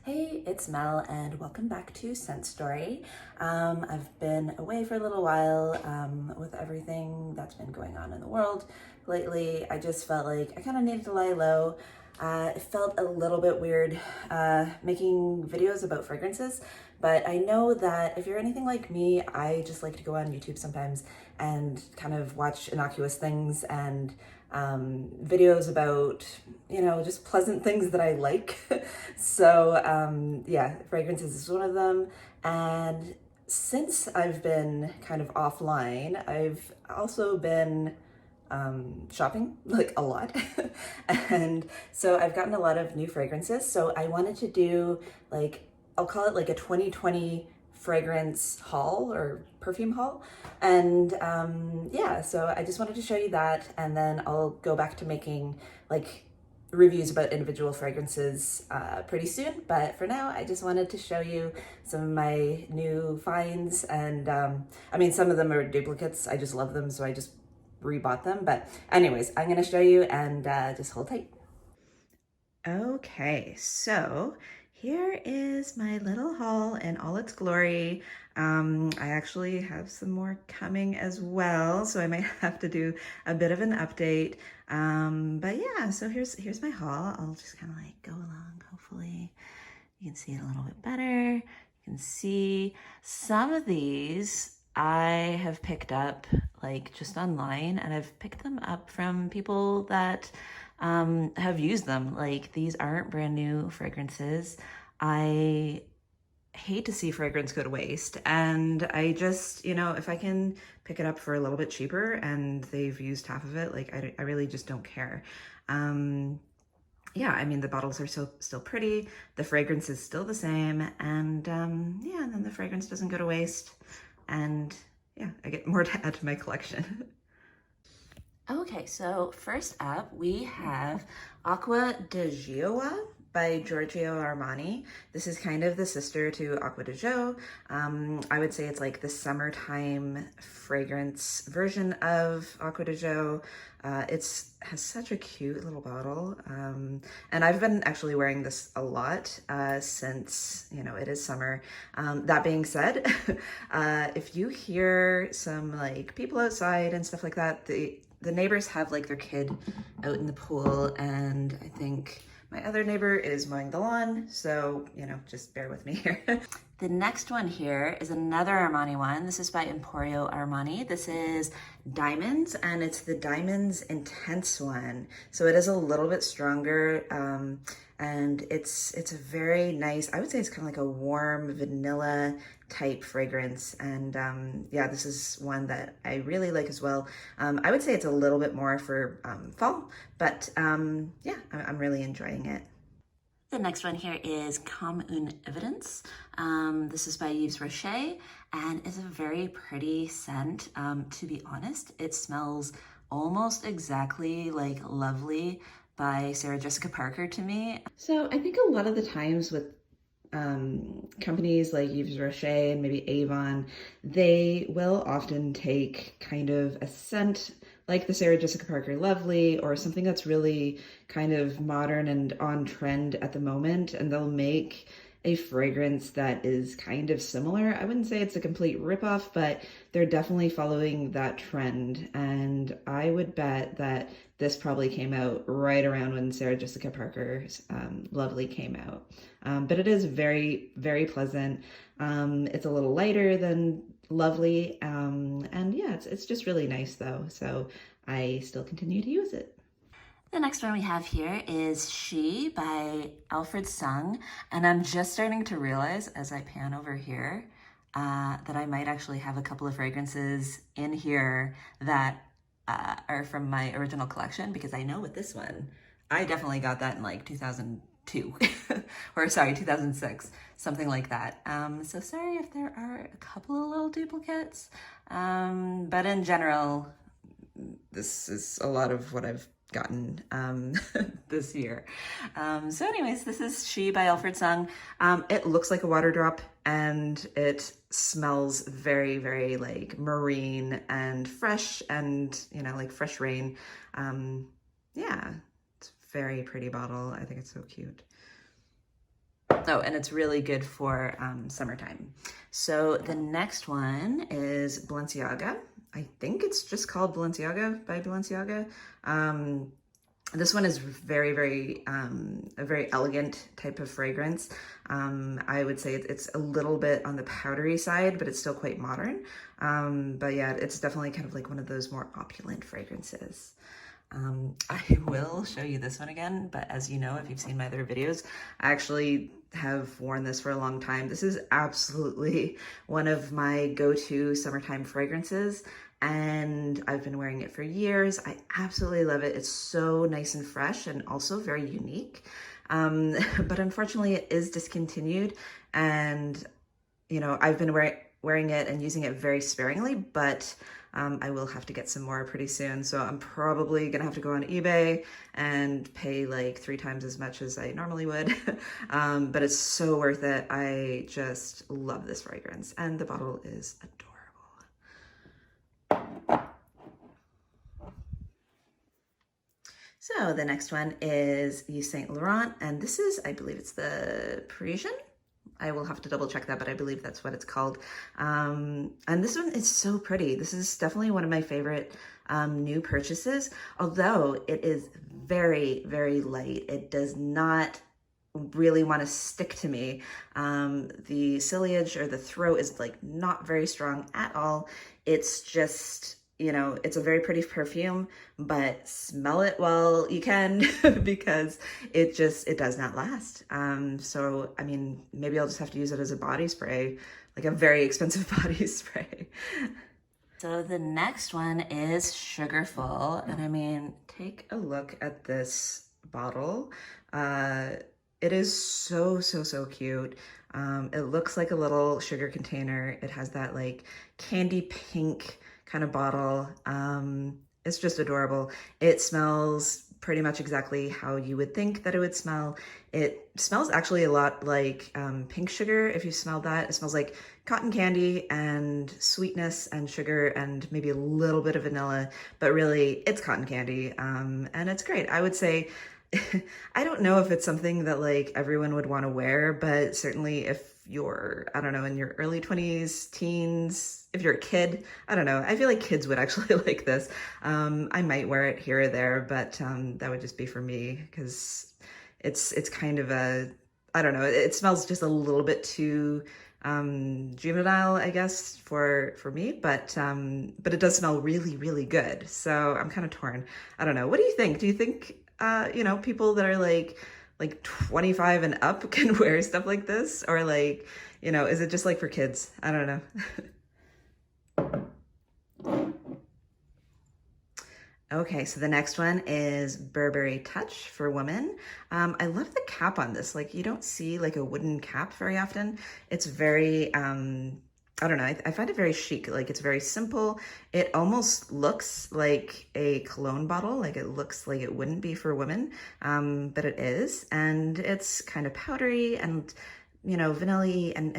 Hey, it's Mel and welcome back to Scent Story. I've been away for a little while with everything that's been going on in the world lately. I just felt like I kind of needed to lie low. It felt a little bit weird making videos about fragrances, but I know that if you're anything like me, I just like to go on YouTube sometimes and kind of watch innocuous things and videos about, just pleasant things that I like. So yeah, fragrances is one of them. And since I've been kind of offline, I've also been shopping like a lot. And so I've gotten a lot of new fragrances. So I wanted to do like, I'll call it like a 2020 fragrance haul or perfume haul. And yeah, so I just wanted to show you that, and then I'll go back to making like reviews about individual fragrances pretty soon. But for now, I just wanted to show you some of my new finds. And I mean, some of them are duplicates. I just love them, so I just rebought them. But anyways, I'm gonna show you, and just hold tight. Okay, so here is my little haul in all its glory. I actually have some more coming as well, so I might have to do a bit of an update. But yeah, so here's my haul. I'll just kind of like go along. Hopefully you can see it a little bit better. You can see some of these I have picked up like just online, and I've picked them up from people that have used them. Like, these aren't brand new fragrances. I hate to see fragrance go to waste, and I just, if I can pick it up for a little bit cheaper and they've used half of it, like I really just don't care. Yeah, I mean, the bottles are still pretty, the fragrance is still the same, and yeah, and then the fragrance doesn't go to waste, and yeah, I get more to add to my collection. Okay, so first up we have Acqua de Gioia by Giorgio Armani. This is kind of the sister to Acqua de Jo. I would say it's like the summertime fragrance version of Acqua de Jo. Has such a cute little bottle. And I've been actually wearing this a lot since, it is summer. That being said, if you hear some like people outside and stuff like that, the neighbors have like their kid out in the pool, and I think my other neighbor is mowing the lawn, so, just bear with me here. The next one here is another Armani one. This is by Emporio Armani. This is Diamonds, and it's the Diamonds Intense one. So it is a little bit stronger, and it's a very nice, I would say it's kind of like a warm vanilla type fragrance. And yeah, this is one that I really like as well. I would say it's a little bit more for fall, but yeah, I'm really enjoying it. The next one here is Comme une Evidence. This is by Yves Rocher, and it's a very pretty scent. To be honest, it smells almost exactly like Lovely by Sarah Jessica Parker to me. So I think a lot of the times with companies like Yves Rocher and maybe Avon, they will often take kind of a scent like the Sarah Jessica Parker Lovely, or something that's really kind of modern and on trend at the moment, and they'll make a fragrance that is kind of similar. I wouldn't say it's a complete ripoff, but they're definitely following that trend. And I would bet that this probably came out right around when Sarah Jessica Parker's Lovely came out. But it is very, very pleasant. It's a little lighter than Lovely, and yeah, it's just really nice though, so I still continue to use it. The next one we have here is She by Alfred Sung, and I'm just starting to realize as I pan over here that I might actually have a couple of fragrances in here that are from my original collection, because I know with this one, I definitely got that in like 2002 or sorry, 2006, something like that. So sorry if there are a couple of little duplicates, but in general, this is a lot of what I've gotten this year. So anyways, this is She by Alfred Sung. It looks like a water drop, and it smells very, very like marine and fresh, and like fresh rain. Yeah, it's a very pretty bottle. I think it's so cute. Oh, and it's really good for summertime. So the next one is Balenciaga. I think it's just called Balenciaga by Balenciaga. This one is a very elegant type of fragrance. I would say it's a little bit on the powdery side, but it's still quite modern. But yeah, it's definitely kind of like one of those more opulent fragrances. I will show you this one again, but as you know, if you've seen my other videos, I actually have worn this for a long time. This is absolutely one of my go-to summertime fragrances, and I've been wearing it for years. I absolutely love it. It's so nice and fresh and also very unique. But unfortunately it is discontinued, and you know, I've been wearing it and using it very sparingly, but I will have to get some more pretty soon. So I'm probably gonna have to go on eBay and pay like 3 times as much as I normally would. But it's so worth it. I just love this fragrance, and the bottle is adorable. So the next one is Yves Saint Laurent, and this is, I believe it's the Parisienne. I will have to double check that, but I believe that's what it's called. And this one is so pretty. This is definitely one of my favorite new purchases, although it is very, very light. It does not really want to stick to me. The ciliage or the throat is like not very strong at all. It's just, you know, it's a very pretty perfume, but smell it while you can because it does not last. So, I mean, maybe I'll just have to use it as a body spray, like a very expensive body spray. So the next one is Sugarful. And I mean, take a look at this bottle. It is so, so, so cute. It looks like a little sugar container. It has that like candy pink kind of bottle. It's just adorable. It smells pretty much exactly how you would think that it would smell. It smells actually a lot like pink sugar, if you smelled that. It smells like cotton candy and sweetness and sugar and maybe a little bit of vanilla, but really it's cotton candy, and it's great. I would say, I don't know if it's something that like everyone would want to wear, but certainly if you're, I don't know, in your early 20s, teens, if you're a kid, I don't know. I feel like kids would actually like this. I might wear it here or there, but that would just be for me because it's kind of a, I don't know, it smells just a little bit too juvenile, I guess, for me, but it does smell really, really good. So I'm kind of torn. I don't know. What do you think? Do you think you know, people that are like 25 and up can wear stuff like this? Or like, you know, is it just like for kids? I don't know. Okay, so the next one is Burberry Touch for women. I love the cap on this. Like, you don't see like a wooden cap very often. It's very, I don't know, I find it very chic. Like, it's very simple. It almost looks like a cologne bottle. Like, it looks like it wouldn't be for women, but it is. And it's kind of powdery and, you know, vanilla-y, and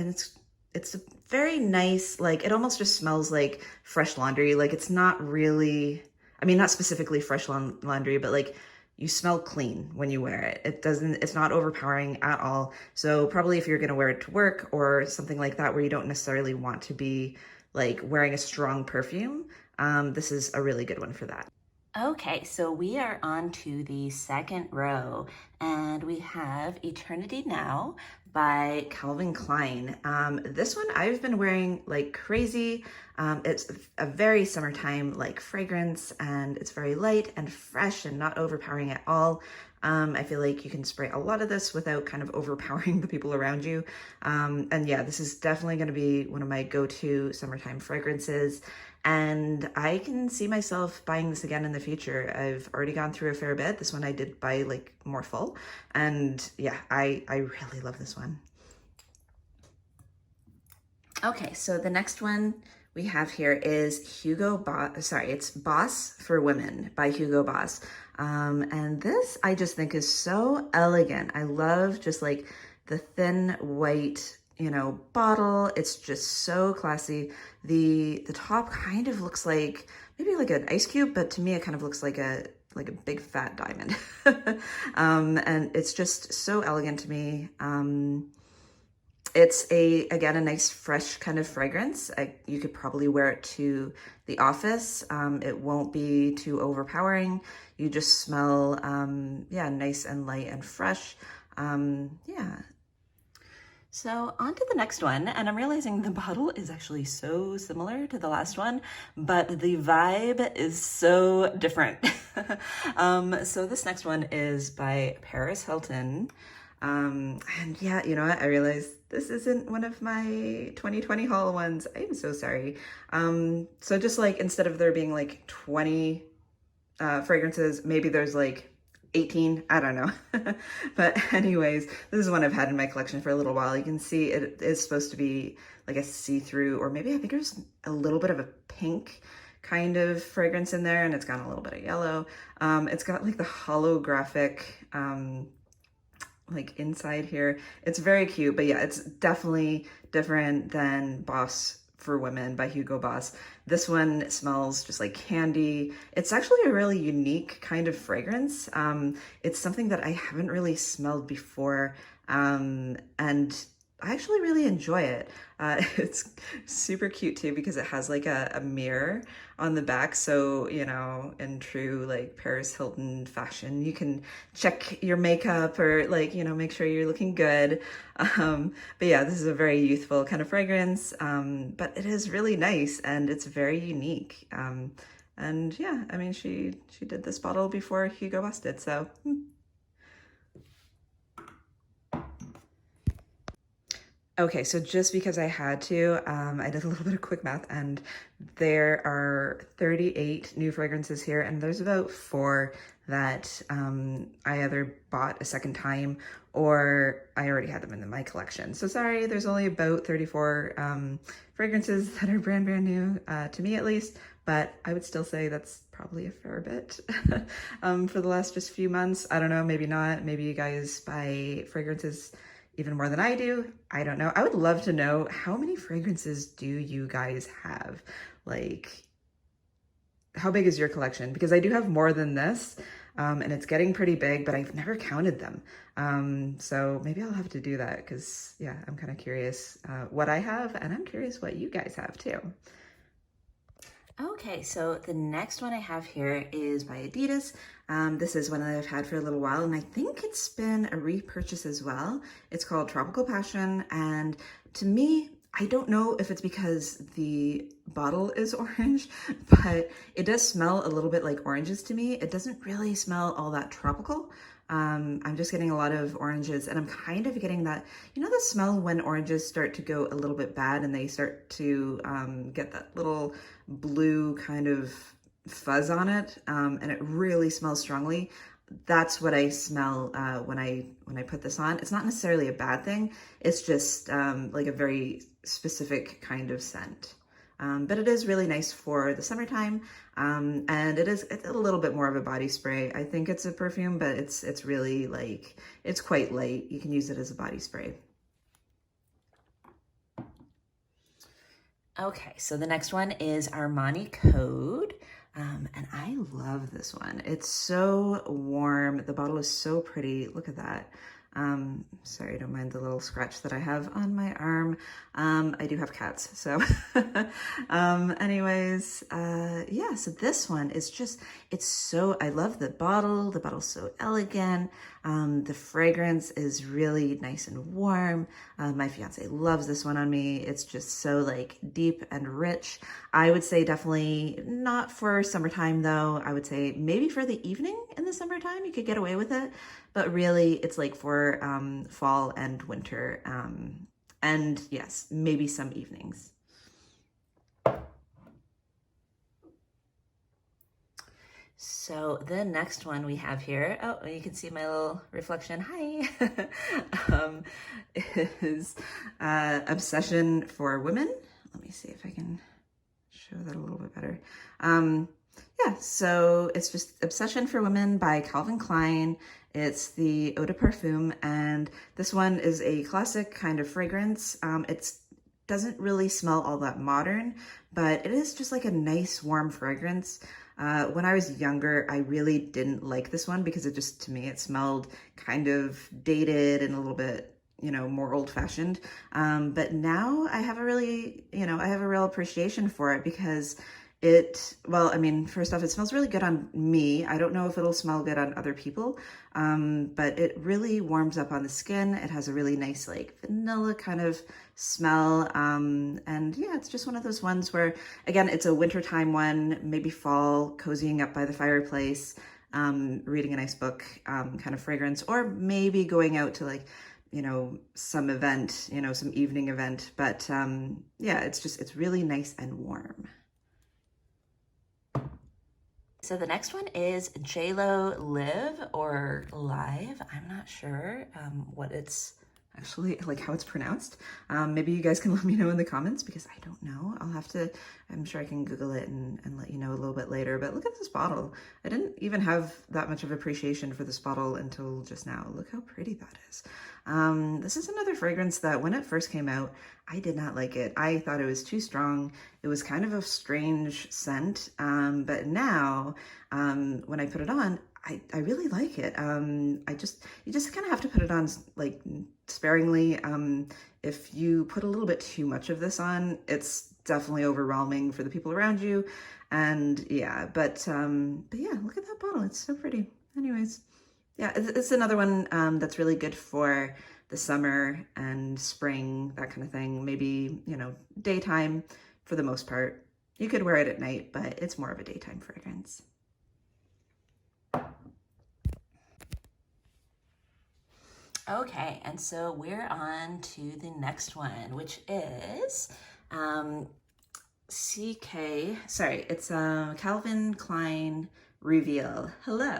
it's very nice. Like, it almost just smells like fresh laundry. Like, it's not really, I mean, not specifically fresh laundry, but like you smell clean when you wear it. It's not overpowering at all. So probably if you're gonna wear it to work or something like that, where you don't necessarily want to be like wearing a strong perfume, this is a really good one for that. Okay, so we are on to the second row, and we have Eternity Now by Calvin Klein. This one I've been wearing like crazy. It's a very summertime like fragrance, and it's very light and fresh and not overpowering at all. I feel like you can spray a lot of this without kind of overpowering the people around you. And yeah, this is definitely going to be one of my go-to summertime fragrances. And I can see myself buying this again in the future. I've already gone through a fair bit. This one I did buy like more full. And yeah, I really love this one. Okay, so the next one we have here is Hugo Boss, sorry, it's Boss for Women by Hugo Boss. And this I just think is so elegant. I love just like the thin white, you know, bottle. It's just so classy. The top kind of looks like maybe like an ice cube, but to me it kind of looks like a like a big fat diamond. And it's just so elegant to me. It's again, a nice fresh kind of fragrance. You could probably wear it to the office. It won't be too overpowering. You just smell, yeah, nice and light and fresh. Yeah. So on to the next one, and I'm realizing the bottle is actually so similar to the last one, but the vibe is so different. So this next one is by Hilton. And yeah, you know what? I realized this isn't one of my 2020 haul ones. I'm so sorry. So just like, instead of there being like 20 fragrances, maybe there's like 18, I don't know. But anyways, this is one I've had in my collection for a little while. You can see it is supposed to be like a see-through, or maybe I think there's a little bit of a pink kind of fragrance in there, and it's got a little bit of yellow. It's got like the holographic like inside here. It's very cute, but yeah, it's definitely different than Boss for Women by Hugo Boss. This one smells just like candy. It's actually a really unique kind of fragrance. It's something that I haven't really smelled before, and I actually really enjoy it. It's super cute too, because it has like a mirror on the back. So, you know, in true like Paris Hilton fashion, you can check your makeup, or like, you know, make sure you're looking good. But yeah, this is a very youthful kind of fragrance, but it is really nice and it's very unique. And yeah, I mean, she did this bottle before Hugo Boss did, so. Okay, so just because I had to, I did a little bit of quick math, and there are 38 new fragrances here, and there's about 4 that I either bought a second time or I already had them in my collection. So sorry, there's only about 34 fragrances that are brand new, to me at least, but I would still say that's probably a fair bit for the last just few months. I don't know, maybe not. Maybe you guys buy fragrances even more than I do. I don't know. I would love to know, how many fragrances do you guys have? Like, how big is your collection? Because I do have more than this, and it's getting pretty big, but I've never counted them. So maybe I'll have to do that, because yeah, I'm kind of curious what I have, and I'm curious what you guys have too. Okay, so the next one I have here is by Adidas. This is one that I've had for a little while, and I think it's been a repurchase as well. It's called Tropical Passion, and to me, I don't know if it's because the bottle is orange, but it does smell a little bit like oranges to me. It doesn't really smell all that tropical. I'm just getting a lot of oranges, and I'm kind of getting that, you know, the smell when oranges start to go a little bit bad and they start to get that little blue kind of fuzz on it, and it really smells strongly. That's what I smell when I put this on. It's not necessarily a bad thing. It's just like a very specific kind of scent. But it is really nice for the summertime, and it's a little bit more of a body spray. I think it's a perfume, but it's really like, it's quite light. You can use it as a body spray. Okay, so the next one is Armani Code, and I love this one. It's so warm. The bottle is so pretty. Look at that. Sorry, don't mind the little scratch that I have on my arm. I do have cats, so anyways, yeah, so this one is just, it's so, I love the bottle. The bottle's so elegant. The fragrance is really nice and warm. My fiance loves this one on me. It's just so like deep and rich. I would say definitely not for summertime though. I would say maybe for the evening in the summertime, you could get away with it. But really, it's like for fall and winter, and yes, maybe some evenings. So the next one we have here, oh, you can see my little reflection, hi, is Obsession for Women. Let me see if I can show that a little bit better. Yeah, so it's just Obsession for Women by Calvin Klein. It's the Eau de Perfume, and this one is a classic kind of fragrance. It doesn't really smell all that modern, but it is just like a nice warm fragrance. When I was younger, I really didn't like this one because it just, to me, it smelled kind of dated and a little bit, you know, more old-fashioned. But now I have a really, you know, I have a real appreciation for it because well, I mean, first off, it smells really good on me. I don't know if it'll smell good on other people, but it really warms up on the skin. It has a really nice, like, vanilla kind of smell. And yeah, it's just one of those ones where, again, it's a wintertime one, maybe fall, cozying up by the fireplace, reading a nice book, kind of fragrance, or maybe going out to, like, you know, some event, you know, some evening event. But yeah, it's really nice and warm. So the next one is JLo Live or Live. I'm not sure what it's actually, like, how it's pronounced. Maybe you guys can let me know in the comments because I don't know. I'm sure I can Google it and let you know a little bit later. But look at this bottle. I didn't even have that much of appreciation for this bottle until just now. Look how pretty that is. This is another fragrance that when it first came out, I did not like it. I thought it was too strong. It was kind of a strange scent. But now, when I put it on, I really like it. You just kind of have to put it on, like, sparingly. If you put a little bit too much of this on, it's definitely overwhelming for the people around you. And yeah, but yeah, look at that bottle. It's so pretty. Anyways, yeah, it's another one that's really good for the summer and spring, that kind of thing. Maybe, you know, daytime for the most part. You could wear it at night, but it's more of a daytime fragrance. Okay, and so we're on to the next one, which is it's Calvin Klein Reveal. Hello.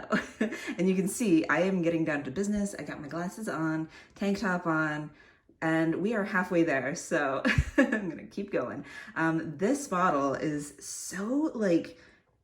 And you can see I am getting down to business. I got my glasses on, tank top on, and we are halfway there, so I'm gonna keep going. This bottle is so, like,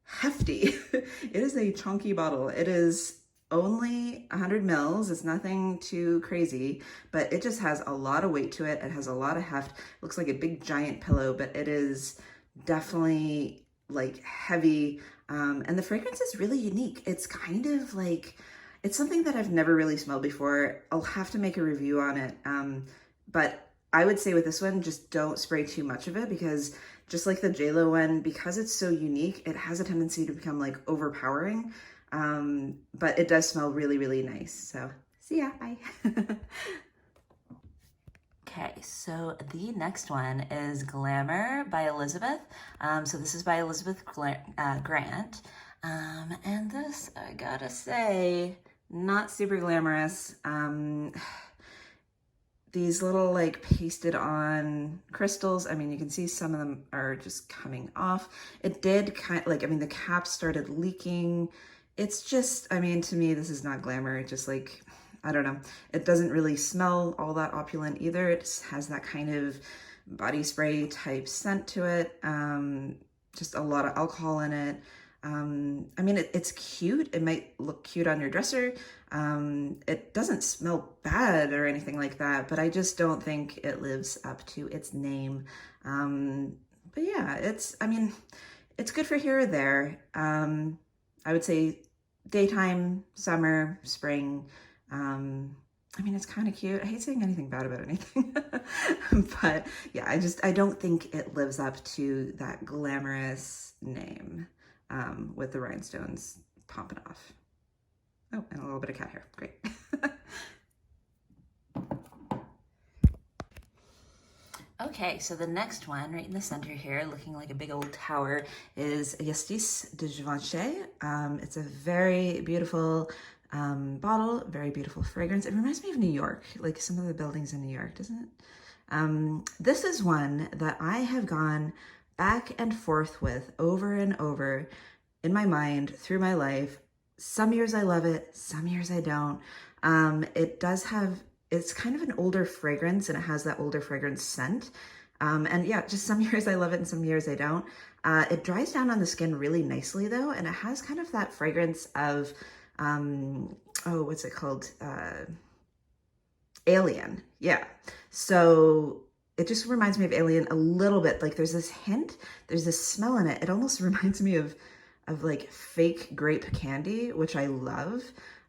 hefty. It is a chunky bottle. It is only 100 mils. It's nothing too crazy, but it just has a lot of weight to it. It has a lot of heft. It looks like a big giant pillow, but it is definitely, like, heavy. And the fragrance is really unique. It's kind of like, it's something that I've never really smelled before. I'll have to make a review on it. But I would say with this one, just don't spray too much of it because just like the JLo one, because it's so unique, it has a tendency to become, like, overpowering. But it does smell really, really nice. So see ya, bye. Okay, so the next one is Glamour by Elizabeth. So this is by Elizabeth Grant. And this, I gotta say, not super glamorous. These little, like, pasted on crystals, I mean, you can see some of them are just coming off. It did kind of, like, I mean, the cap started leaking. It's just, I mean, to me, this is not glamour. It just, like, I don't know. It doesn't really smell all that opulent either. It just has that kind of body spray type scent to it. Just a lot of alcohol in it. I mean, it's cute. It might look cute on your dresser. It doesn't smell bad or anything like that, but I just don't think it lives up to its name. But yeah, I mean, it's good for here or there. I would say daytime, summer, spring. I mean, it's kind of cute. I hate saying anything bad about anything, but yeah, I don't think it lives up to that glamorous name, with the rhinestones popping off. Oh, and a little bit of cat hair. Great. Okay, so the next one right in the center here, looking like a big old tower, is Justice de Givenchy. It's a very beautiful bottle, very beautiful fragrance. It reminds me of New York, like some of the buildings in New York, doesn't it? This is one that I have gone back and forth with over and over in my mind through my life. Some years I love it, some years I don't. It's kind of an older fragrance and it has that older fragrance scent. And yeah, just some years I love it and some years I don't. It dries down on the skin really nicely though, and it has kind of that fragrance of, what's it called? Alien. Yeah. So it just reminds me of Alien a little bit. Like there's this hint, there's this smell in it. It almost reminds me of of like fake grape candy, which I love.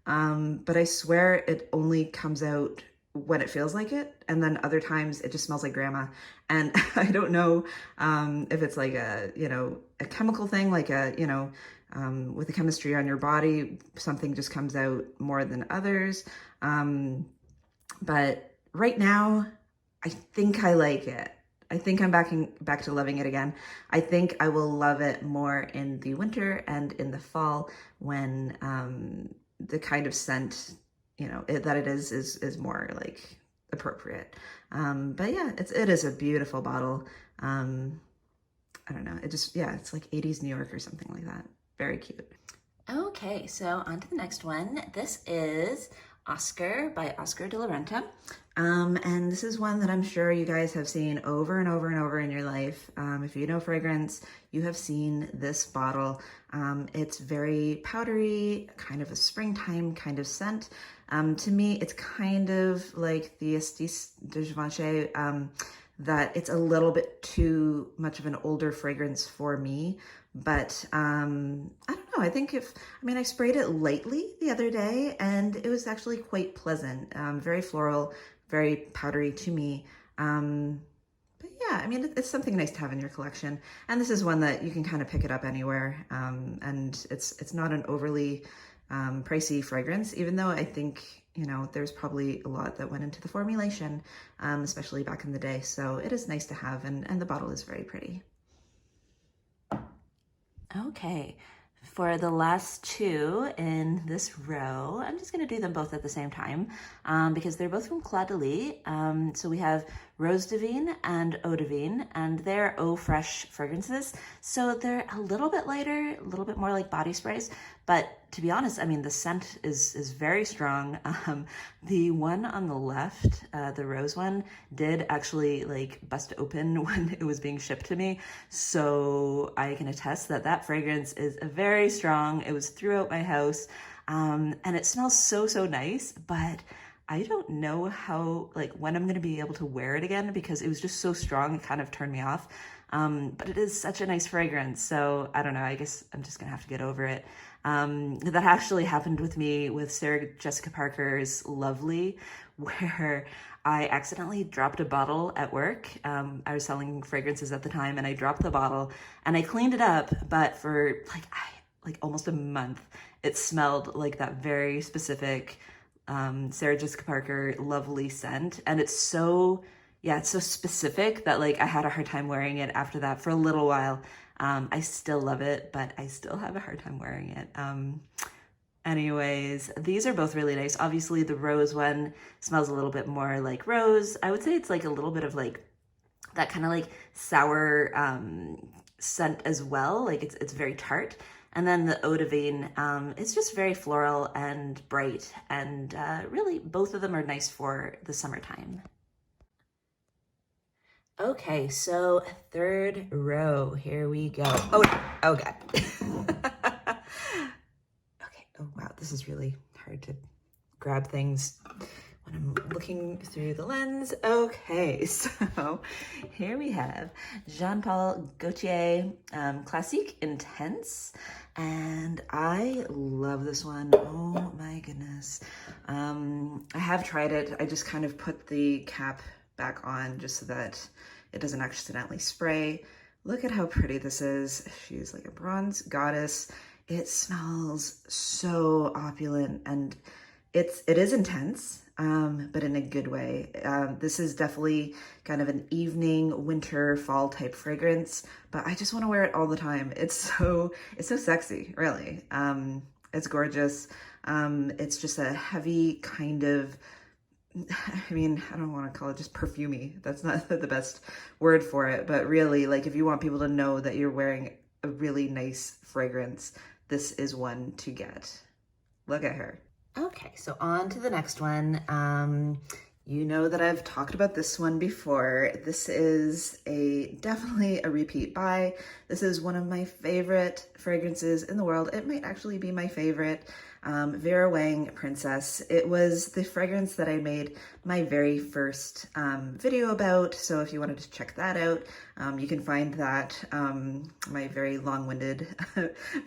But I swear it only comes out when it feels like it, and then other times it just smells like grandma. And I don't know if it's like a, you know, a chemical thing, like a, you know, with the chemistry on your body, something just comes out more than others. But right now, I think I like it. I think I'm back to loving it again. I think I will love it more in the winter and in the fall when the kind of scent, you know, that it is more like appropriate. But yeah, it is a beautiful bottle. I don't know, it just, yeah, it's like 80s New York or something like that. Very cute. Okay, so on to the next one. This is Oscar by Oscar de la Renta. And this is one that I'm sure you guys have seen over and over and over in your life. If you know fragrance, you have seen this bottle. It's very powdery, kind of a springtime kind of scent. To me, it's kind of like the Estis de Givenchy, that it's a little bit too much of an older fragrance for me. But I don't know, I think I sprayed it lightly the other day and it was actually quite pleasant, very floral, very powdery to me. But yeah, I mean, it's something nice to have in your collection. And this is one that you can kind of pick it up anywhere. And it's not an overly pricey fragrance, even though I think, you know, there's probably a lot that went into the formulation, especially back in the day. So it is nice to have, and the bottle is very pretty. Okay, for the last two in this row, I'm just going to do them both at the same time because they're both from Claude de Lis. So we have Rose Divine and Eau Divine, and they're Eau Fresh fragrances. So they're a little bit lighter, a little bit more like body sprays. But to be honest, I mean, the scent is very strong. The one on the left, the rose one, did actually like bust open when it was being shipped to me. So I can attest that that fragrance is very strong. It was throughout my house, and it smells so nice, but I don't know how, like, when I'm going to be able to wear it again because it was just so strong, it kind of turned me off. But it is such a nice fragrance. So I don't know, I guess I'm just going to have to get over it. That actually happened with me with Sarah Jessica Parker's Lovely, where I accidentally dropped a bottle at work. I was selling fragrances at the time and I dropped the bottle and I cleaned it up, but for like almost a month, it smelled like that very specific Sarah Jessica Parker Lovely scent. And it's so, yeah, it's so specific that like I had a hard time wearing it after that for a little while. I still love it, but I still have a hard time wearing it. Anyways, these are both really nice. Obviously the rose one smells a little bit more like rose. I would say it's like a little bit of like that kind of like sour scent as well. Like it's very tart. And then the Eau Divine, it's just very floral and bright, and really both of them are nice for the summertime. Okay, so third row, here we go. Oh God. Okay, oh wow, this is really hard to grab things when I'm looking through the lens. Okay, so here we have Jean Paul Gaultier Classique Intense, and I love this one. Oh my goodness. I have tried it. I just kind of put the cap back on just so that it doesn't accidentally spray. Look at how pretty this is. She's like a bronze goddess. It smells so opulent, and it is intense, but in a good way. This is definitely kind of an evening, winter, fall type fragrance, but I just want to wear it all the time. It's so sexy, really. It's gorgeous. It's just a heavy kind of, I mean, I don't want to call it just perfumey. That's not the best word for it, but really, like, if you want people to know that you're wearing a really nice fragrance, this is one to get. Look at her. Okay, so on to the next one. You know that I've talked about this one before. This is definitely a repeat buy. This is one of my favorite fragrances in the world. It might actually be my favorite. Vera Wang Princess. It was the fragrance that I made my very first video about. So if you wanted to check that out, you can find that, my very long-winded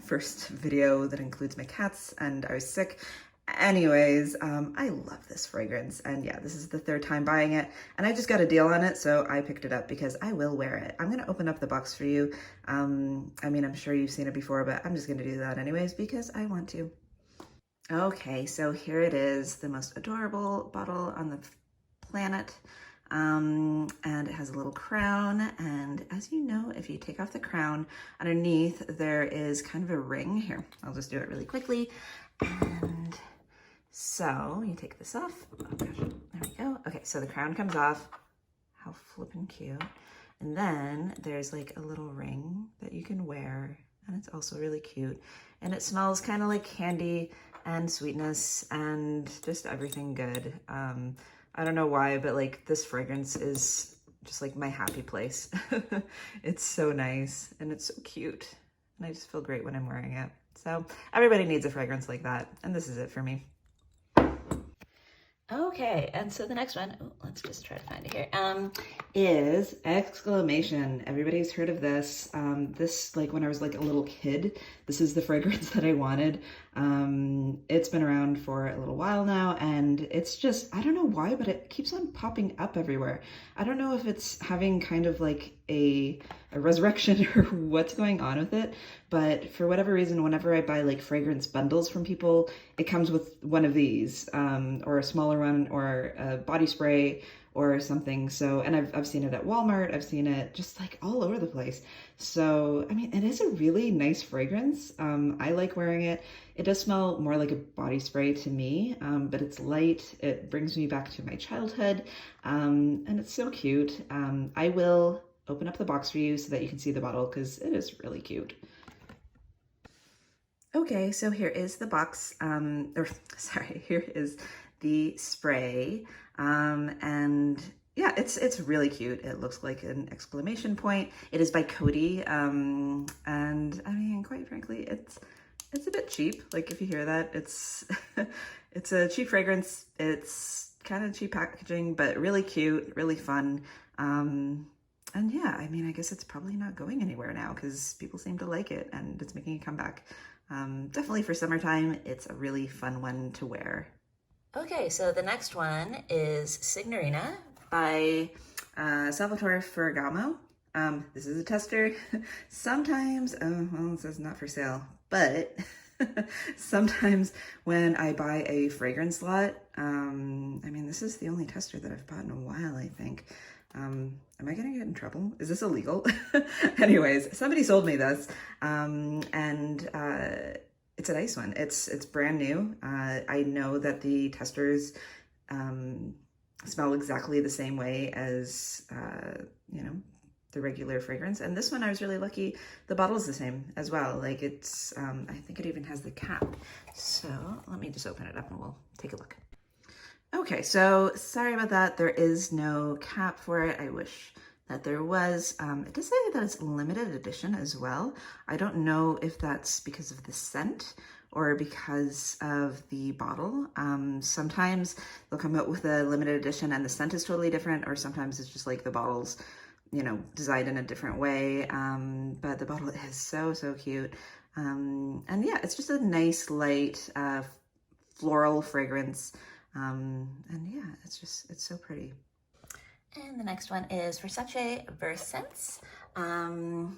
first video that includes my cats and I was sick. Anyways, I love this fragrance, and yeah, this is the third time buying it, and I just got a deal on it, so I picked it up because I will wear it. I'm gonna open up the box for you. I mean, I'm sure you've seen it before, but I'm just gonna do that anyways because I want to. Okay, so here it is, the most adorable bottle on the planet. And it has a little crown, and as you know, if you take off the crown, underneath there is kind of a ring. Here, I'll just do it really quickly. And so you take this off. Oh gosh, there we go. Okay, so the crown comes off. How flippin' cute. And then there's like a little ring that you can wear, and it's also really cute. And it smells kind of like candy and sweetness and just everything good. I don't know why, but like this fragrance is just like my happy place. It's so nice and it's so cute. And I just feel great when I'm wearing it. So everybody needs a fragrance like that. And this is it for me. Okay, and so the next one, let's just try to find it here, is Exclamation. Everybody's heard of this. This, like when I was like a little kid, this is the fragrance that I wanted. It's been around for a little while now, and it's just, I don't know why, but it keeps on popping up everywhere. I don't know if it's having kind of like a resurrection or what's going on with it, but for whatever reason, whenever I buy like fragrance bundles from people, it comes with one of these, or a smaller one, or a body spray or something. So, and I've seen it at Walmart, I've seen it just like all over the place. So, I mean, it is a really nice fragrance. I like wearing it. It does smell more like a body spray to me, but it's light. It brings me back to my childhood, and it's so cute. I will open up the box for you so that you can see the bottle because it is really cute. Okay, so here is the box, here is the spray, and yeah, it's really cute. It looks like an exclamation point. It is by Coty, and I mean, quite frankly, it's a bit cheap. Like if you hear that, it's it's a cheap fragrance. It's kind of cheap packaging, but really cute, really fun. And yeah, I mean, I guess it's probably not going anywhere now because people seem to like it and it's making a comeback. Definitely for summertime, it's a really fun one to wear. Okay, so the next one is Signorina by Salvatore Ferragamo. This is a tester. Sometimes, well, it says not for sale, but sometimes when I buy a fragrance lot, I mean, this is the only tester that I've bought in a while, I think. Am I gonna get in trouble? Is this illegal? Anyways, somebody sold me this, and it's a nice one. It's brand new. I know that the testers smell exactly the same way as you know, the regular fragrance. And this one I was really lucky. The bottle is the same as well. Like it's, I think it even has the cap. So let me just open it up and we'll take a look. Okay, so sorry about that. There is no cap for it. I wish that there was. It does say that it's limited edition as well. I don't know if that's because of the scent or because of the bottle. Sometimes they'll come out with a limited edition and the scent is totally different, or sometimes it's just like the bottle's, you know, designed in a different way. But the bottle is so, so cute. And yeah, it's just a nice, light, floral fragrance. And yeah, it's so pretty. And the next one is Versace Versense. You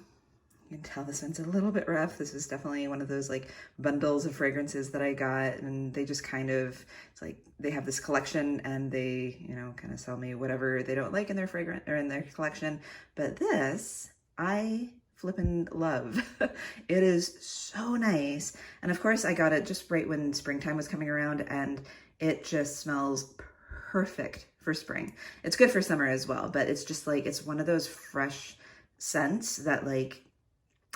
can tell this one's a little bit rough. This is definitely one of those like bundles of fragrances that I got, and they just kind of, it's like they have this collection and they, you know, kind of sell me whatever they don't like in their fragrance or in their collection. But this, I flippin' love. It is so nice. And of course I got it just right when springtime was coming around, and it just smells perfect for spring. It's good for summer as well, but it's just like, it's one of those fresh scents that like,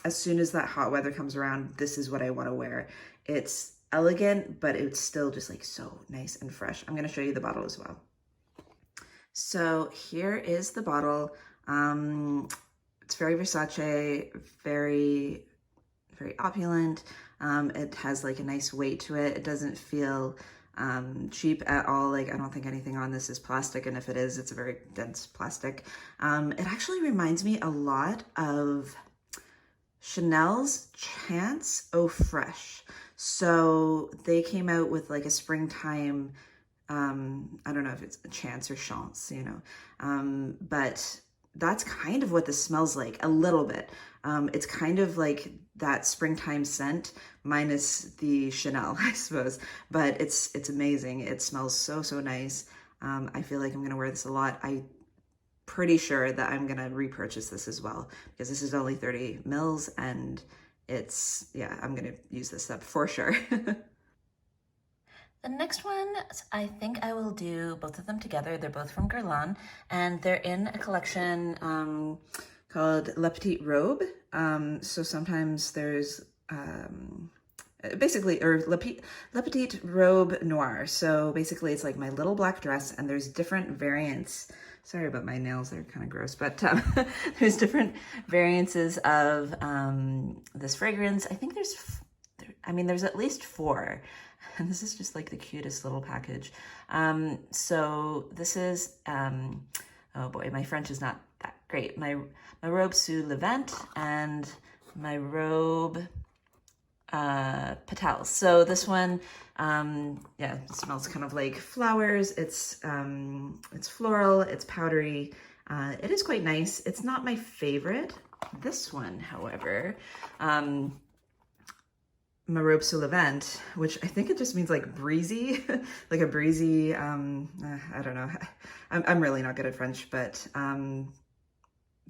as soon as that hot weather comes around, this is what I want to wear. It's elegant, but it's still just like so nice and fresh. I'm going to show you the bottle as well. So here is the bottle. It's very Versace, very, very opulent. It has like a nice weight to it. It doesn't feel cheap at all. Like I don't think anything on this is plastic, and if it is, it's a very dense plastic. It actually reminds me a lot of Chanel's Chance Eau Fresh. So they came out with like a springtime, I don't know if it's a Chance or Chance, you know, but that's kind of what this smells like a little bit. It's kind of like that springtime scent minus the Chanel, I suppose, but it's amazing. It smells so, so nice. I feel like I'm gonna wear this a lot. I'm pretty sure that I'm gonna repurchase this as well because this is only 30 mils and it's, yeah, I'm gonna use this up for sure. The next one, I think I will do both of them together. They're both from Guerlain, and they're in a collection called La Petite Robe. So sometimes there's basically, or La Petite Robe Noire. So basically it's like my little black dress, and there's different variants. Sorry about my nails, they're kind of gross, but there's different variances of this fragrance. I think there's at least 4. And this is just like the cutest little package. So this is, oh boy, my French is not that great. My robe sous le ventre and my robe petals. So this one, yeah, it smells kind of like flowers. It's floral, it's powdery. It is quite nice. It's not my favorite. This one, however, ma robe sous le ventre, which I think it just means like breezy, like a breezy, I don't know. I'm really not good at French, but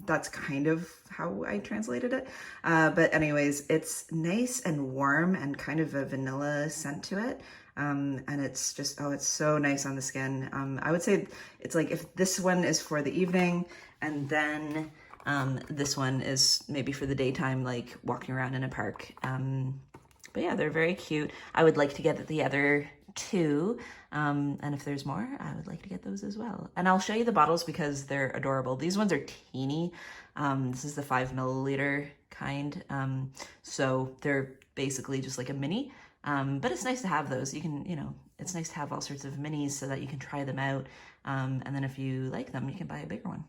that's kind of how I translated it. But anyways, it's nice and warm and kind of a vanilla scent to it. And it's just, oh, it's so nice on the skin. I would say it's like if this one is for the evening and then this one is maybe for the daytime, like walking around in a park. But yeah, they're very cute. I would like to get the other 2. And if there's more, I would like to get those as well. And I'll show you the bottles because they're adorable. These ones are teeny. This is the 5 milliliter kind. So they're basically just like a mini. But it's nice to have those. You can, you know, it's nice to have all sorts of minis so that you can try them out. And then if you like them, you can buy a bigger one.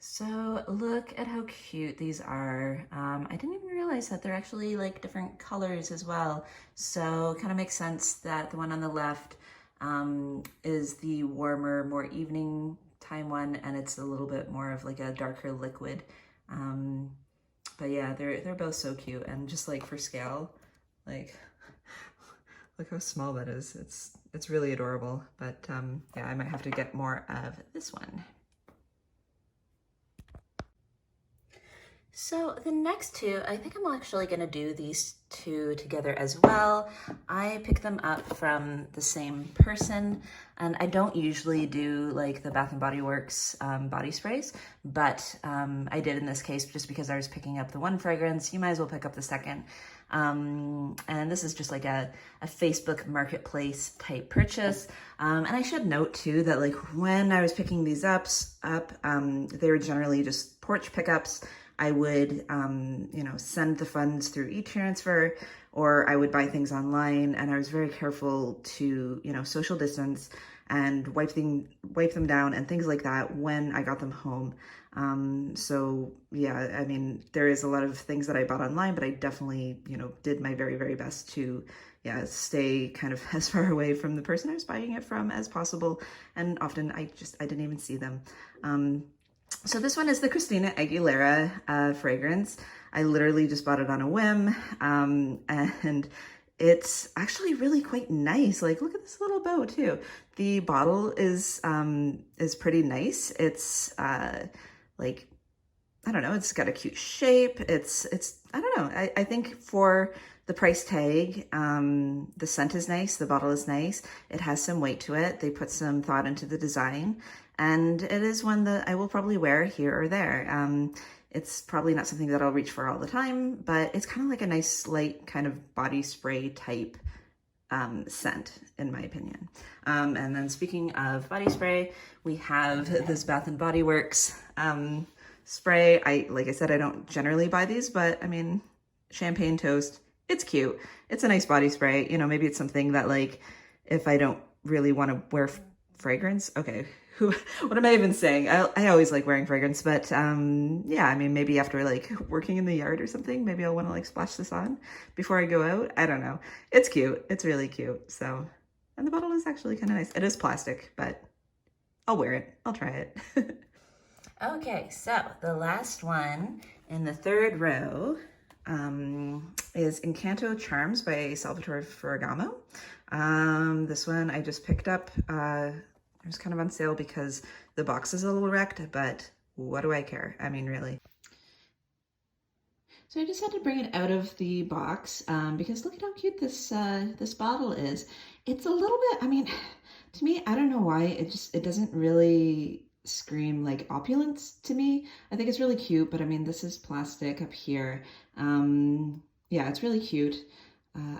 So look at how cute these are. I didn't even realize that they're actually like different colors as well. So it kind of makes sense that the one on the left is the warmer, more evening time one, and it's a little bit more of like a darker liquid. But yeah, they're both so cute, and just like for scale, like look how small that is. It's really adorable. But yeah, I might have to get more of this one. So the next 2, I think I'm actually going to do these 2 together as well. I picked them up from the same person, and I don't usually do like the Bath & Body Works body sprays, but I did in this case just because I was picking up the one fragrance. You might as well pick up the second. And this is just like a Facebook marketplace type purchase. And I should note too that like when I was picking these up, they were generally just porch pickups. I would, you know, send the funds through e-transfer, or I would buy things online, and I was very careful to, you know, social distance and wipe them down and things like that when I got them home. So yeah, I mean, there is a lot of things that I bought online, but I definitely, you know, did my very, very best to, yeah, stay kind of as far away from the person I was buying it from as possible. And often I didn't even see them. So this one is the Christina Aguilera fragrance. I literally just bought it on a whim, and it's actually really quite nice. Like, look at this little bow too. The bottle is pretty nice. It's like, I don't know, it's got a cute shape. It's I don't know. I think for the price tag, the scent is nice. The bottle is nice. It has some weight to it. They put some thought into the design. And it is one that I will probably wear here or there. It's probably not something that I'll reach for all the time, but it's kind of like a nice light kind of body spray type scent, in my opinion. And then speaking of body spray, we have this Bath and Body Works spray. Like I said, I don't generally buy these, but I mean, Champagne Toast, it's cute. It's a nice body spray. You know, maybe it's something that, like, if I don't really want to wear fragrance, okay, what am I even saying? I always like wearing fragrance, but yeah, I mean, maybe after like working in the yard or something, maybe I'll want to like splash this on before I go out. I don't know. It's cute. It's really cute. So, and the bottle is actually kind of nice. It is plastic, but I'll wear it. I'll try it. Okay, so the last one in the third row is Incanto Charms by Salvatore Ferragamo. This one I just picked up. It was kind of on sale because the box is a little wrecked, but what do I care? I mean, really. So I just had to bring it out of the box because look at how cute this this bottle is. It's a little bit, I mean, to me, I don't know why, it doesn't really scream like opulence to me. I think it's really cute, but I mean, this is plastic up here. Yeah, it's really cute.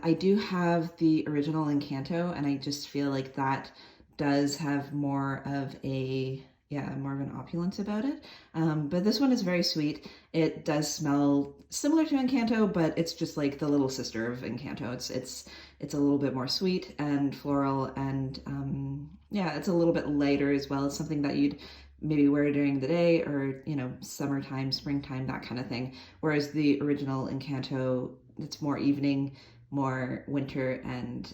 I do have the original Incanto, and I just feel like that does have more of a, yeah, more of an opulence about it. But this one is very sweet. It does smell similar to Incanto, but it's just like the little sister of Incanto. It's a little bit more sweet and floral, and yeah, it's a little bit lighter as well. It's something that you'd maybe wear during the day, or, you know, summertime, springtime, that kind of thing. Whereas the original Incanto, it's more evening, more winter and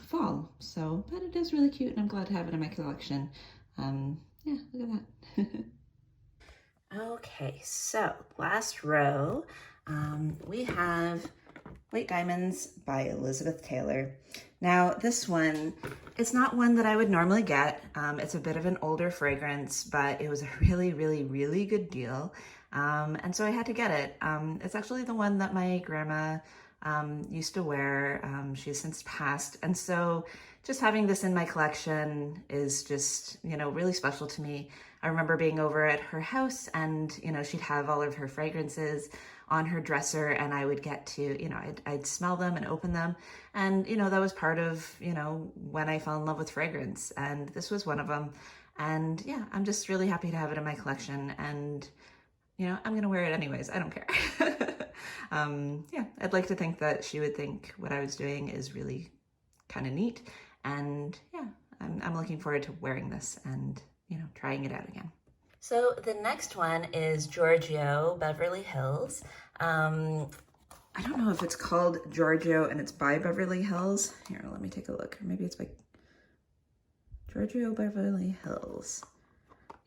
fall. So, but it is really cute, and I'm glad to have it in my collection. Yeah, look at that. Okay, so last row, we have White Diamonds by Elizabeth Taylor. Now, this one, it's not one that I would normally get. It's a bit of an older fragrance, but it was a really, really, really good deal. And so I had to get it. It's actually the one that my grandma used to wear. She's since passed. And so just having this in my collection is just, you know, really special to me. I remember being over at her house, and, you know, she'd have all of her fragrances on her dresser, and I would get to, you know, I'd smell them and open them. And, you know, that was part of, you know, when I fell in love with fragrance, and this was one of them. And yeah, I'm just really happy to have it in my collection, and, you know, I'm gonna wear it anyways. I don't care. Yeah, I'd like to think that she would think what I was doing is really kind of neat. And yeah, I'm looking forward to wearing this and, you know, trying it out again. So the next one is Giorgio Beverly Hills. I don't know if it's called Giorgio and it's by Beverly Hills. Here, let me take a look. Maybe it's by Giorgio Beverly Hills.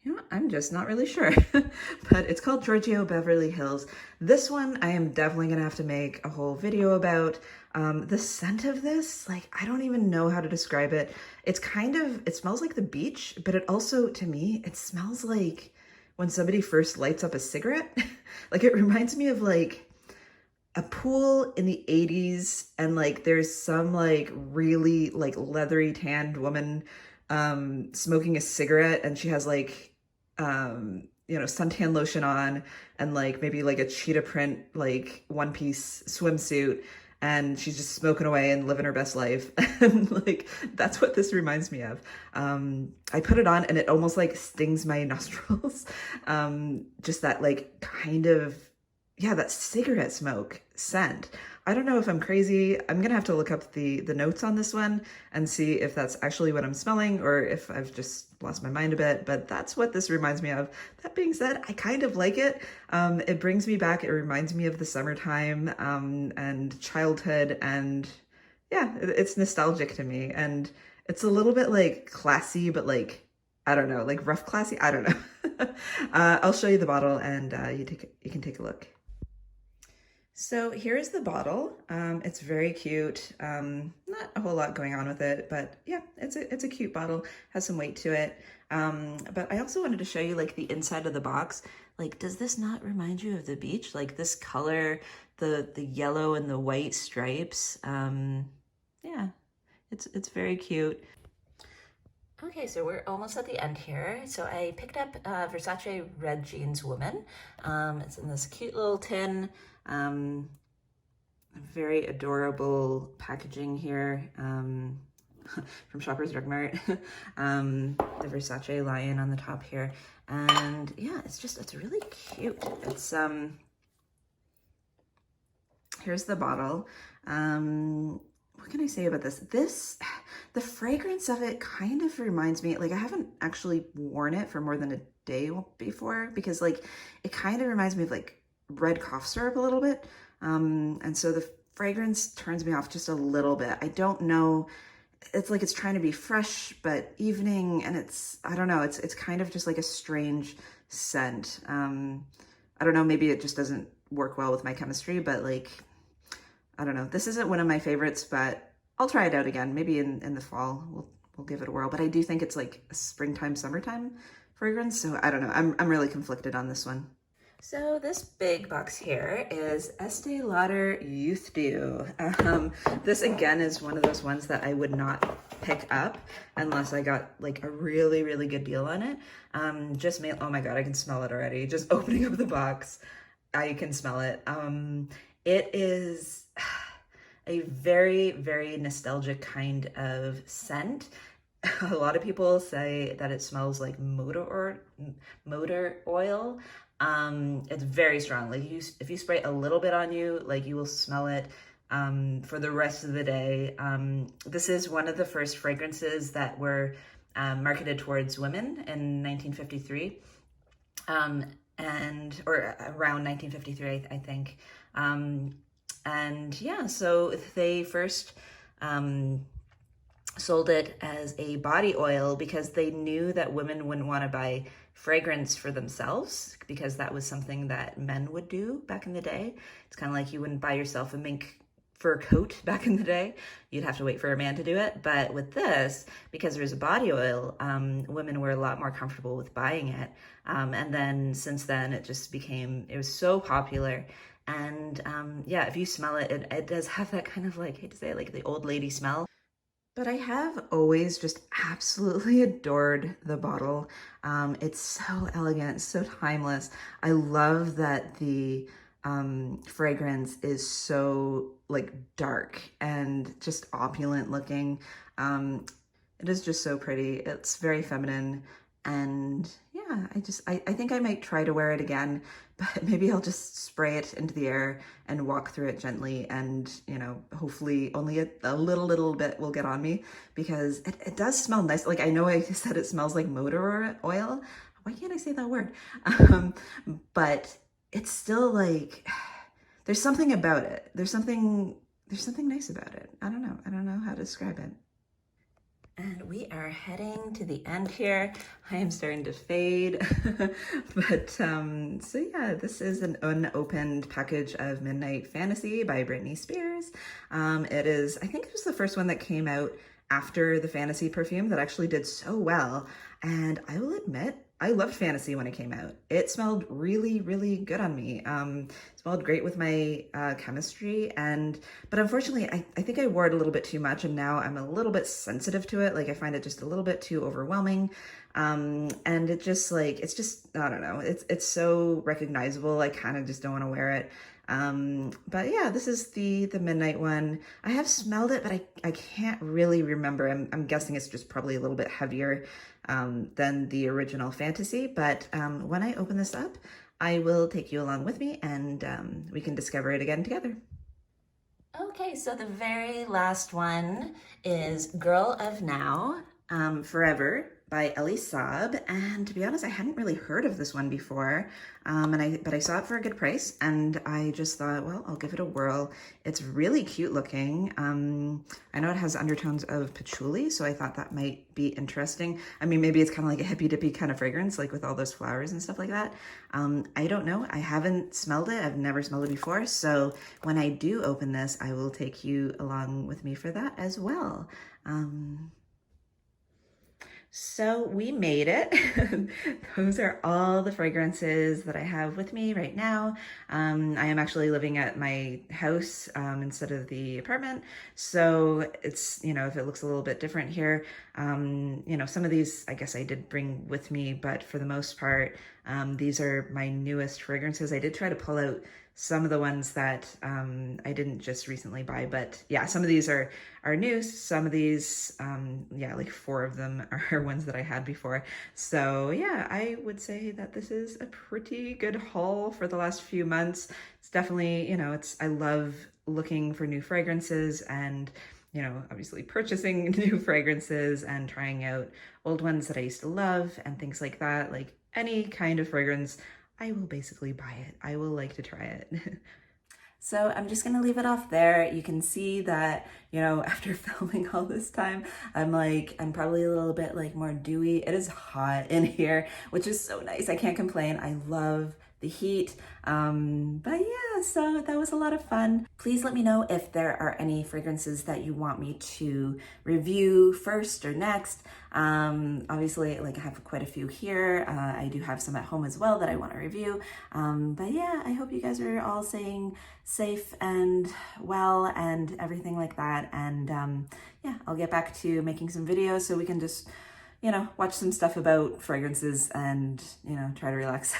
You know, I'm just not really sure, but it's called Giorgio Beverly Hills. This one I am definitely gonna have to make a whole video about. The scent of this, like, I don't even know how to describe it. It's kind of, it smells like the beach, but it also, to me, it smells like when somebody first lights up a cigarette. Like, it reminds me of like a pool in the 80s, and like there's some like really like leathery tanned woman smoking a cigarette, and she has like you know, suntan lotion on, and like maybe like a cheetah print like one-piece swimsuit, and she's just smoking away and living her best life. And like, that's what this reminds me of. I put it on and it almost like stings my nostrils. Just that like kind of, yeah, that cigarette smoke scent. I don't know if I'm crazy. I'm gonna have to look up the notes on this one and see if that's actually what I'm smelling, or if I've just lost my mind a bit, but that's what this reminds me of. That being said, I kind of like it. It brings me back. It reminds me of the summertime and childhood, and yeah, it's nostalgic to me. And it's a little bit like classy, but like, I don't know, like rough classy. I don't know. I'll show you the bottle, and you can take a look. So here's the bottle. It's very cute. Not a whole lot going on with it, but yeah, it's a cute bottle, has some weight to it. But I also wanted to show you like the inside of the box. Like, does this not remind you of the beach? Like this color, the yellow and the white stripes. Yeah, it's very cute. Okay, so we're almost at the end here. So I picked up Versace Red Jeans Woman. It's in this cute little tin. very adorable packaging here from Shoppers Drug Mart. The Versace lion on the top here. And yeah, it's really cute. It's, here's the bottle. What can I say about this? The fragrance of it kind of reminds me, like I haven't actually worn it for more than a day before, because like it kind of reminds me of like red cough syrup a little bit. And so the fragrance turns me off just a little bit. I don't know. It's like it's trying to be fresh, but evening, and I don't know, it's kind of just like a strange scent. I don't know, maybe it just doesn't work well with my chemistry, but like, I don't know. This isn't one of my favorites, but I'll try it out again. Maybe in the fall, we'll give it a whirl. But I do think it's like a springtime, summertime fragrance. So I don't know. I'm really conflicted on this one. So this big box here is Estee Lauder Youth Dew. This again is one of those ones that I would not pick up unless I got like a really, really good deal on it. Oh my God, I can smell it already. Just opening up the box, I can smell it. It is a very, very nostalgic kind of scent. A lot of people say that it smells like motor oil. It's very strong. Like if you spray a little bit on you, like you will smell it for the rest of the day. This is one of the first fragrances that were marketed towards women in 1953, or around 1953, I think. And yeah, so they first sold it as a body oil because they knew that women wouldn't want to buy fragrance for themselves, because that was something that men would do back in the day. It's kind of like you wouldn't buy yourself a mink fur coat back in the day. You'd have to wait for a man to do it. But with this, because there's a body oil, women were a lot more comfortable with buying it. And then since then, it was so popular. And yeah, if you smell it, it does have that kind of like, I hate to say it, like the old lady smell. But I have always just absolutely adored the bottle. It's so elegant, so timeless. I love that the fragrance is so like dark and just opulent looking. It is just so pretty. It's very feminine. And yeah, I think I might try to wear it again, but maybe I'll just spray it into the air and walk through it gently, and you know, hopefully only a little bit will get on me, because it does smell nice. Like I know I said it smells like motor oil. Why can't I say that word? But it's still like, there's something about it. There's something nice about it. I don't know how to describe it. And we are heading to the end here. I am starting to fade. But so yeah, this is an unopened package of Midnight Fantasy by Britney Spears. It is, I think it was the first one that came out after the Fantasy perfume that actually did so well. And I will admit, I loved Fantasy when it came out. It smelled really, really good on me. It smelled great with my chemistry, but unfortunately, I think I wore it a little bit too much, and now I'm a little bit sensitive to it. Like I find it just a little bit too overwhelming, and it just like, it's just, I don't know. It's so recognizable. I kind of just don't want to wear it. But yeah, this is the Midnight one. I have smelled it, but I can't really remember. I'm guessing it's just probably a little bit heavier than the original Fantasy. But when I open this up, I will take you along with me, and we can discover it again together. Okay, so the very last one is Girl of Now, Forever by Elie Saab. And to be honest, I hadn't really heard of this one before, but I saw it for a good price, and I just thought, well, I'll give it a whirl. It's really cute looking. I know it has undertones of patchouli, so I thought that might be interesting. I mean, maybe it's kind of like a hippy dippy kind of fragrance, like with all those flowers and stuff like that. I don't know. I haven't smelled it. I've never smelled it before. So when I do open this, I will take you along with me for that as well. So we made it. Those are all the fragrances that I have with me right now. I am actually living at my house instead of the apartment. So it's, you know, if it looks a little bit different here, You know, some of these I guess I did bring with me, but for the most part, these are my newest fragrances. I did try to pull out some of the ones that I didn't just recently buy, but yeah, some of these are new. Some of these, yeah, like 4 of them are ones that I had before. So yeah, I would say that this is a pretty good haul for the last few months. It's definitely, you know, I love looking for new fragrances and, you know, obviously purchasing new fragrances and trying out old ones that I used to love and things like that. Like any kind of fragrance, I will basically buy it. I will like to try it. So I'm just gonna leave it off there. You can see that, you know, after filming all this time, I'm probably a little bit like more dewy. It is hot in here, which is so nice. I can't complain. I love the heat. But yeah, so that was a lot of fun. Please let me know if there are any fragrances that you want me to review first or next. Obviously, like I have quite a few here. I do have some at home as well that I want to review. But yeah, I hope you guys are all staying safe and well and everything like that. And yeah, I'll get back to making some videos so we can just, you know, watch some stuff about fragrances and, you know, try to relax.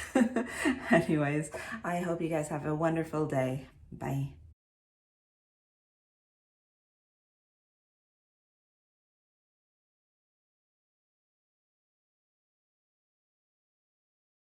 Anyways, I hope you guys have a wonderful day. Bye.